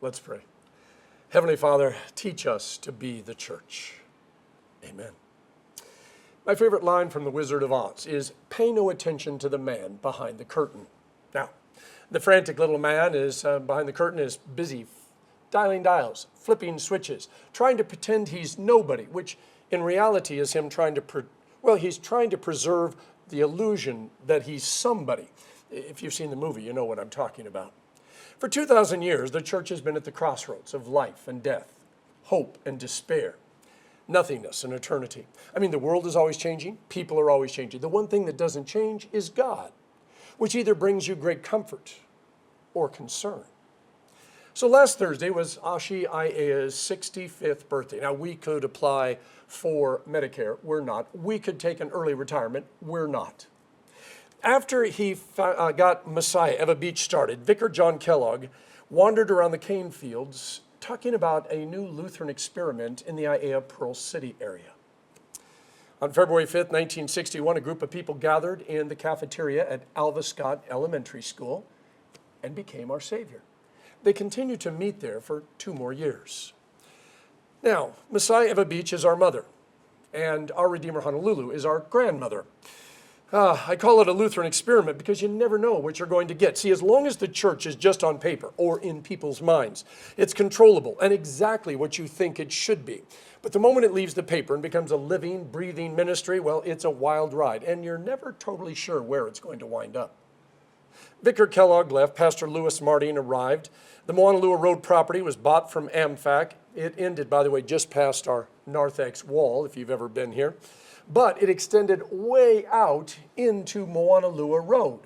Let's pray. Heavenly Father, teach us to be the church. Amen. My favorite line from The Wizard of Oz is, pay no attention to the man behind the curtain. Now, the frantic little man behind the curtain is busy dialing dials, flipping switches, trying to pretend he's nobody, which in reality is him trying to preserve the illusion that he's somebody. If you've seen the movie, you know what I'm talking about. For 2,000 years, the church has been at the crossroads of life and death, hope and despair, nothingness and eternity. I mean, the world is always changing. People are always changing. The one thing that doesn't change is God, which either brings you great comfort or concern. So last Thursday was OSHi Aiea's 65th birthday. Now, we could apply for Medicare. We're not. We could take an early retirement. We're not. After he got Messiah, Aiea Beach started, Vicar John Kellogg wandered around the cane fields talking about a new Lutheran experiment in the Aiea Pearl City area. On February 5th, 1961, a group of people gathered in the cafeteria at Alva Scott Elementary School and became our Savior. They continued to meet there for 2 more years. Now, Messiah Aiea Beach is our mother, and our Redeemer Honolulu is our grandmother. I call it a Lutheran experiment because you never know what you're going to get. See, as long as the church is just on paper or in people's minds, it's controllable and exactly what you think it should be. But the moment it leaves the paper and becomes a living, breathing ministry, well, it's a wild ride, and you're never totally sure where it's going to wind up. Vicar Kellogg left. Pastor Lewis Martin arrived. The Moanalua Road property was bought from AmFac. It ended, by the way, just past our narthex wall, if you've ever been here. But it extended way out into Moanalua Road.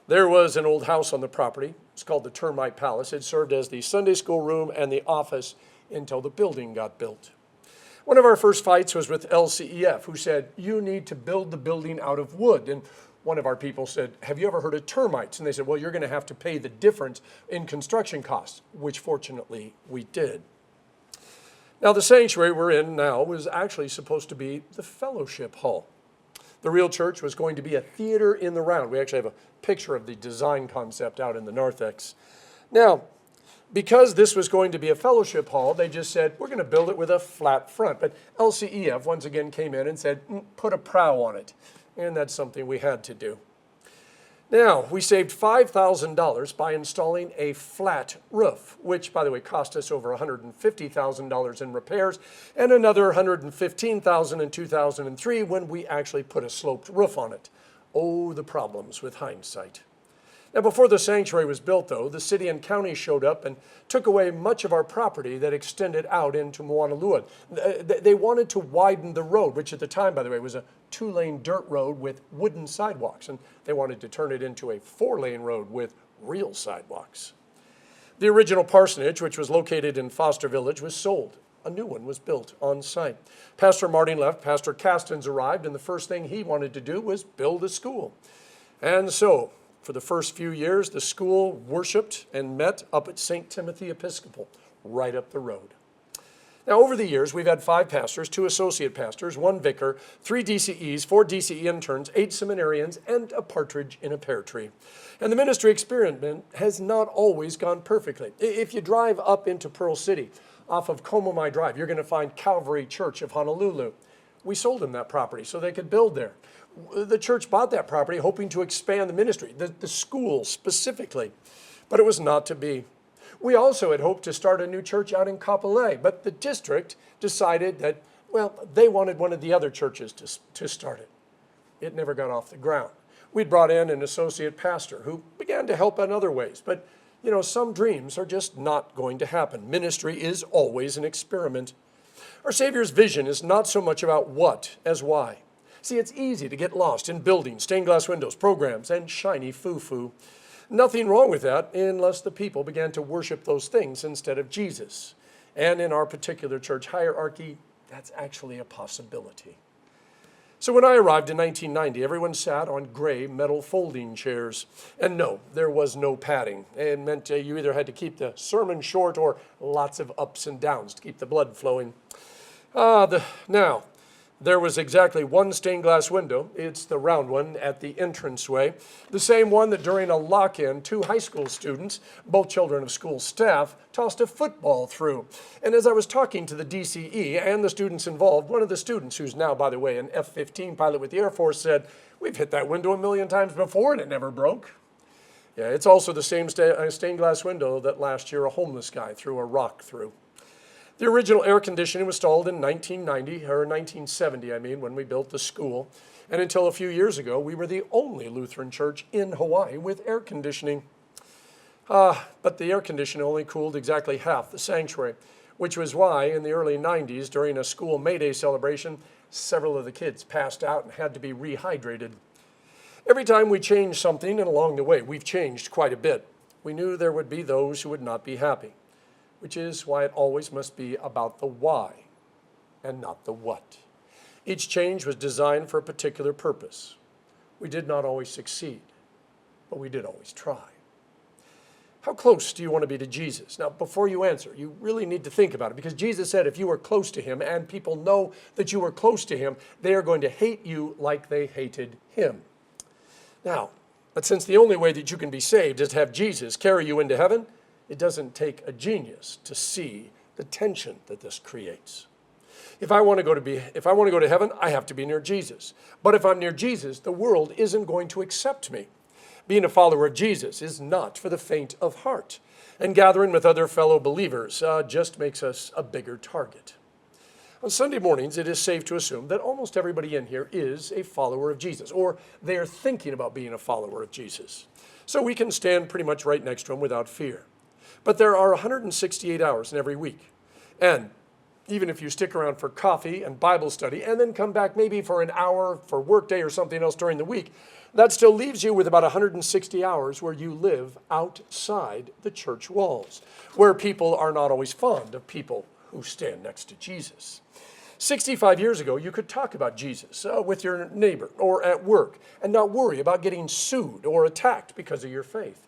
There was an old house on the property. It's called the Termite Palace. It served as the Sunday school room and the office until the building got built. One of our first fights was with LCEF, who said, you need to build the building out of wood. And one of our people said, have you ever heard of termites? And they said, well, you're going to have to pay the difference in construction costs, which fortunately we did. Now, the sanctuary we're in now was actually supposed to be the fellowship hall. The real church was going to be a theater in the round. We actually have a picture of the design concept out in the narthex. Now, because this was going to be a fellowship hall, they just said, we're going to build it with a flat front. But LCEF once again came in and said, put a prow on it. And that's something we had to do. Now, we saved $5,000 by installing a flat roof, which, by the way, cost us over $150,000 in repairs and another $115,000 in 2003 when we actually put a sloped roof on it. Oh, the problems with hindsight. Now, before the sanctuary was built, though, the city and county showed up and took away much of our property that extended out into Moanalua. They wanted to widen the road, which at the time, by the way, was a 2-lane dirt road with wooden sidewalks, and they wanted to turn it into a 4-lane road with real sidewalks. The original parsonage, which was located in Foster Village, was sold. A new one was built on site. Pastor Martin left, Pastor Castens arrived, and the first thing he wanted to do was build a school. And so, for the first few years, the school worshiped and met up at St. Timothy Episcopal, right up the road. Now, over the years, we've had 5 pastors, 2 associate pastors, 1 vicar, 3 DCEs, 4 DCE interns, 8 seminarians, and a partridge in a pear tree. And the ministry experiment has not always gone perfectly. If you drive up into Pearl City off of Komomai Drive, you're going to find Calvary Church of Honolulu. We sold them that property so they could build there. The church bought that property hoping to expand the ministry, the school specifically, but it was not to be. We also had hoped to start a new church out in Kapolei, but the district decided that, well, they wanted one of the other churches to start it. It never got off the ground. We'd brought in an associate pastor who began to help in other ways, but, you know, some dreams are just not going to happen. Ministry is always an experiment. Our Savior's vision is not so much about what as why. See, it's easy to get lost in buildings, stained glass windows, programs, and shiny foo-foo. Nothing wrong with that unless the people began to worship those things instead of Jesus. And in our particular church hierarchy, that's actually a possibility. So when I arrived in 1990, everyone sat on gray metal folding chairs. And no, there was no padding. It meant you either had to keep the sermon short or lots of ups and downs to keep the blood flowing. Now, There was exactly one stained glass window. It's the round one at the entranceway. The same one that during a lock-in, 2 high school students, both children of school staff, tossed a football through. And as I was talking to the DCE and the students involved, one of the students, who's now, by the way, an F-15 pilot with the Air Force, said, "We've hit that window a million times before and it never broke." Yeah, it's also the same stained glass window that last year a homeless guy threw a rock through. The original air conditioning was installed in 1990, or 1970, when we built the school. And until a few years ago, we were the only Lutheran church in Hawaii with air conditioning. But the air conditioning only cooled exactly half the sanctuary, which was why in the early 90s, during a school May Day celebration, several of the kids passed out and had to be rehydrated. Every time we changed something, and along the way, we've changed quite a bit, we knew there would be those who would not be happy, which is why it always must be about the why and not the what. Each change was designed for a particular purpose. We did not always succeed, but we did always try. How close do you want to be to Jesus? Now, before you answer, you really need to think about it, because Jesus said if you are close to him and people know that you are close to him, they are going to hate you like they hated him. Now, but since the only way that you can be saved is to have Jesus carry you into heaven, it doesn't take a genius to see the tension that this creates. If I want to go to heaven, I have to be near Jesus. But if I'm near Jesus, the world isn't going to accept me. Being a follower of Jesus is not for the faint of heart. And gathering with other fellow believers just makes us a bigger target. On Sunday mornings, it is safe to assume that almost everybody in here is a follower of Jesus, or they are thinking about being a follower of Jesus. So we can stand pretty much right next to him without fear. But there are 168 hours in every week. And even if you stick around for coffee and Bible study and then come back maybe for an hour for workday or something else during the week, that still leaves you with about 160 hours where you live outside the church walls, where people are not always fond of people who stand next to Jesus. 65 years ago, you could talk about Jesus with your neighbor or at work and not worry about getting sued or attacked because of your faith.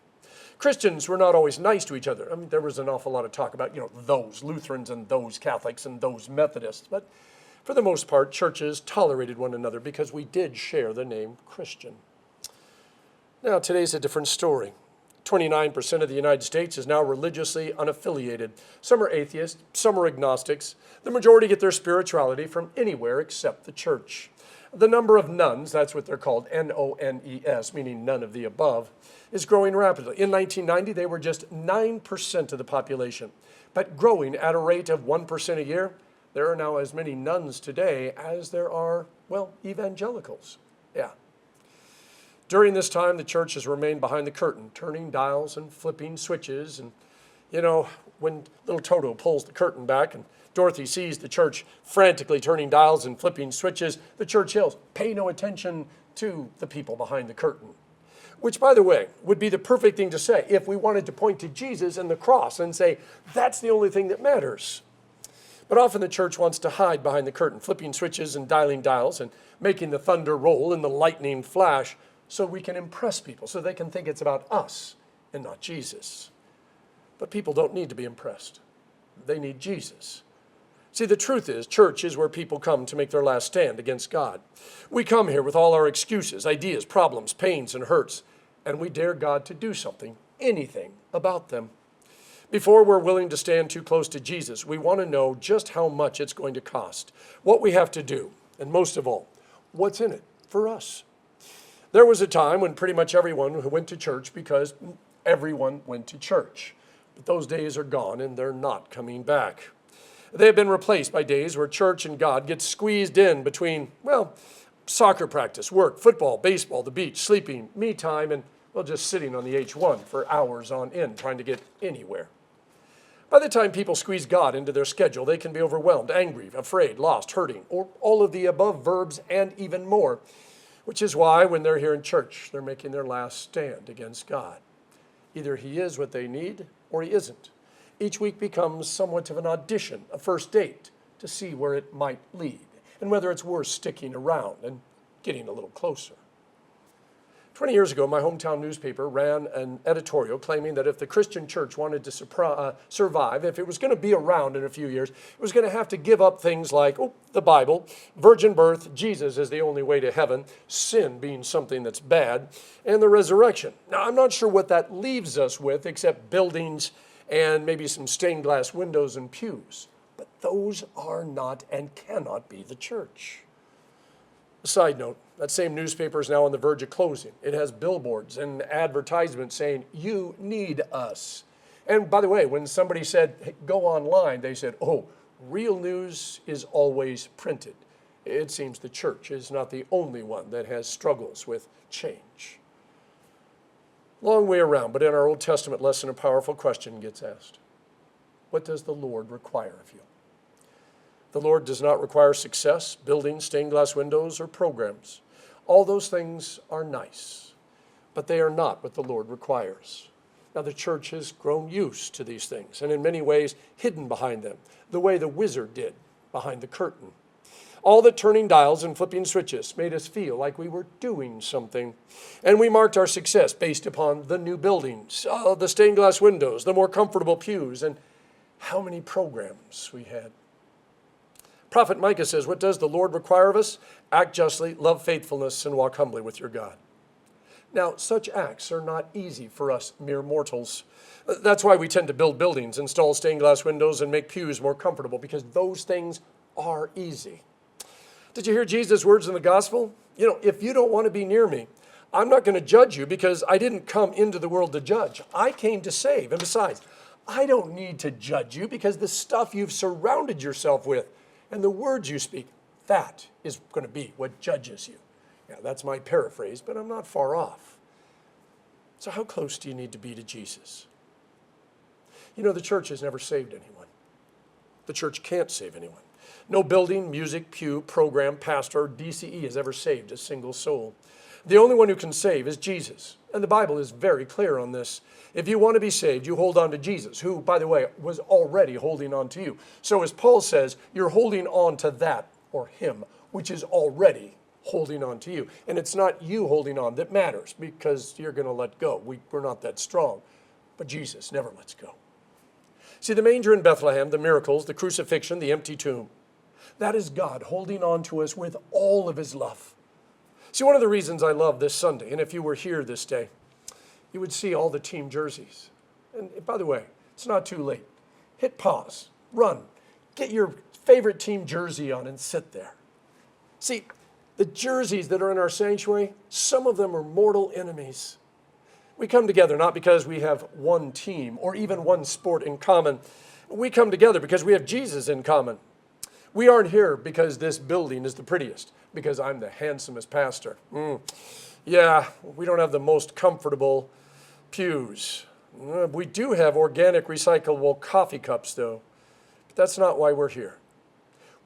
Christians were not always nice to each other. There was an awful lot of talk about, those Lutherans and those Catholics and those Methodists. But for the most part, churches tolerated one another because we did share the name Christian. Now, today's a different story. 29% of the United States is now religiously unaffiliated. Some are atheists, some are agnostics. The majority get their spirituality from anywhere except the church. The number of nuns, that's what they're called, N-O-N-E-S, meaning none of the above, is growing rapidly. In 1990, they were just 9% of the population, but growing at a rate of 1% a year. There are now as many nuns today as there are, evangelicals. Yeah. During this time, the church has remained behind the curtain, turning dials and flipping switches. And, when little Toto pulls the curtain back and Dorothy sees the church frantically turning dials and flipping switches, the church yells, "Pay no attention to the people behind the curtain." Which, by the way, would be the perfect thing to say if we wanted to point to Jesus and the cross and say, that's the only thing that matters. But often the church wants to hide behind the curtain, flipping switches and dialing dials and making the thunder roll and the lightning flash so we can impress people, so they can think it's about us and not Jesus. But people don't need to be impressed. They need Jesus. See, the truth is, church is where people come to make their last stand against God. We come here with all our excuses, ideas, problems, pains, and hurts, and we dare God to do something, anything about them. Before we're willing to stand too close to Jesus, we want to know just how much it's going to cost, what we have to do, and most of all, what's in it for us. There was a time when pretty much everyone went to church because everyone went to church. But those days are gone, and they're not coming back. They have been replaced by days where church and God get squeezed in between, soccer practice, work, football, baseball, the beach, sleeping, me time, and, just sitting on the H1 for hours on end trying to get anywhere. By the time people squeeze God into their schedule, they can be overwhelmed, angry, afraid, lost, hurting, or all of the above verbs and even more, which is why when they're here in church, they're making their last stand against God. Either he is what they need or he isn't. Each week becomes somewhat of an audition, a first date, to see where it might lead and whether it's worth sticking around and getting a little closer. 20 years ago, my hometown newspaper ran an editorial claiming that if the Christian church wanted to survive, if it was going to be around in a few years, it was going to have to give up things like the Bible, virgin birth, Jesus is the only way to heaven, sin being something that's bad, and the resurrection. Now, I'm not sure what that leaves us with except buildings and maybe some stained glass windows and pews. But those are not and cannot be the church. A side note, that same newspaper is now on the verge of closing. It has billboards and advertisements saying, "You need us." And by the way, when somebody said, "Hey, go online," they said, "Oh, real news is always printed." It seems the church is not the only one that has struggles with change. Long way around, but in our Old Testament lesson, a powerful question gets asked. What does the Lord require of you? The Lord does not require success, buildings, stained glass windows, or programs. All those things are nice, but they are not what the Lord requires. Now, the church has grown used to these things, and in many ways hidden behind them, the way the wizard did behind the curtain. All the turning dials and flipping switches made us feel like we were doing something, and we marked our success based upon the new buildings, the stained glass windows, the more comfortable pews, and how many programs we had. Prophet Micah says, what does the Lord require of us? Act justly, love faithfulness, and walk humbly with your God. Now, such acts are not easy for us mere mortals. That's why we tend to build buildings, install stained glass windows, and make pews more comfortable, because those things are easy. Did you hear Jesus' words in the gospel? If you don't want to be near me, I'm not going to judge you because I didn't come into the world to judge. I came to save. And besides, I don't need to judge you because the stuff you've surrounded yourself with and the words you speak, that is going to be what judges you. Yeah, that's my paraphrase, but I'm not far off. So how close do you need to be to Jesus? The church has never saved anyone. The church can't save anyone. No building, music, pew, program, pastor, or DCE has ever saved a single soul. The only one who can save is Jesus. And the Bible is very clear on this. If you want to be saved, you hold on to Jesus, who, by the way, was already holding on to you. So as Paul says, you're holding on to that, or him, which is already holding on to you. And it's not you holding on that matters, because you're going to let go. We're not that strong. But Jesus never lets go. See, the manger in Bethlehem, the miracles, the crucifixion, the empty tomb, that is God holding on to us with all of his love. See, one of the reasons I love this Sunday, and if you were here this day, you would see all the team jerseys. And by the way, it's not too late. Hit pause, run, get your favorite team jersey on and sit there. See, the jerseys that are in our sanctuary, some of them are mortal enemies. We come together not because we have one team or even one sport in common. We come together because we have Jesus in common. We aren't here because this building is the prettiest, because I'm the handsomest pastor. Yeah, we don't have the most comfortable pews. We do have organic recyclable coffee cups, though. But that's not why we're here.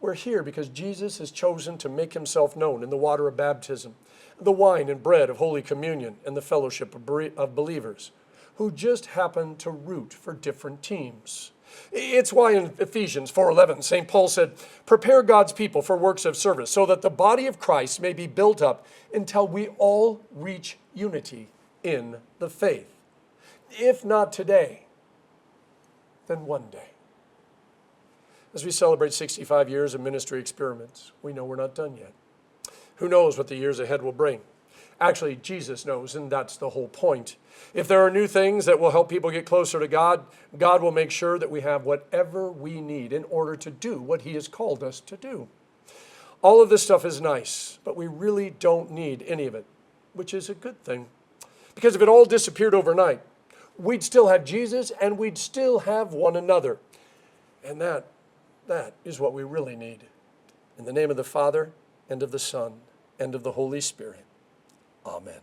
We're here because Jesus has chosen to make himself known in the water of baptism, the wine and bread of Holy Communion, and the fellowship of believers who just happen to root for different teams. It's why in Ephesians 4:11, St. Paul said, prepare God's people for works of service so that the body of Christ may be built up until we all reach unity in the faith. If not today, then one day. As we celebrate 65 years of ministry experiments, we know we're not done yet. Who knows what the years ahead will bring? Actually, Jesus knows, and that's the whole point. If there are new things that will help people get closer to God, God will make sure that we have whatever we need in order to do what he has called us to do. All of this stuff is nice, but we really don't need any of it, which is a good thing. Because if it all disappeared overnight, we'd still have Jesus and we'd still have one another. And that is what we really need. In the name of the Father, and of the Son, and of the Holy Spirit. Amen.